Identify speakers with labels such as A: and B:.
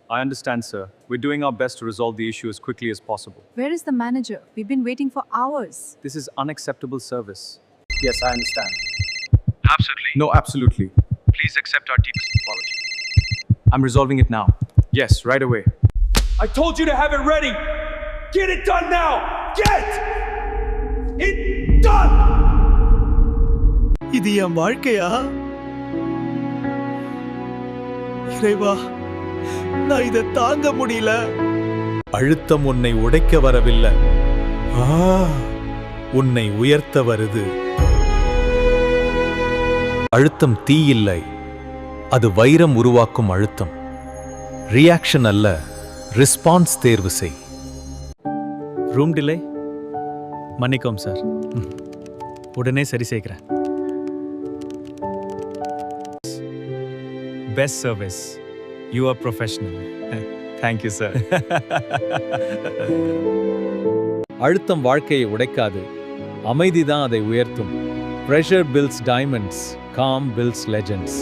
A: I understand, sir. We're doing our best to resolve the issue as quickly as possible.
B: Where is the manager? We've been waiting for hours.
A: This is unacceptable service.
C: Yes, I understand.
D: Absolutely.
A: No, absolutely.
D: Please accept our deepest apology.
A: I'm resolving it now. Yes, right away.
E: I told you to have it ready! Get it done now! Get it done!
F: இது என் வாழ்க்கையா? இறைவா, நான் இதை தாங்க முடியல.
G: அழுத்தம் உன்னை உடைக்க வரவில்லை, உன்னை உயர்த்த வருது. அழுத்தம் தீயில்லை, அது வைரம் உருவாக்கும் அழுத்தம். ரியாக்ஷன் அல்ல, ரெஸ்பான்ஸ் தேர்வு செய்.
F: ரூம் டிலே மன்னிக்கோம் சார், உடனே சரி செய்கிறேன். Best service. You or professional.
A: Thank you, sir.
G: அழுத்தம் வாழ்க்கையை உடைக்காது, அமைதிதான் அதை உயர்த்தும். Pressure builds diamonds, calm builds legends.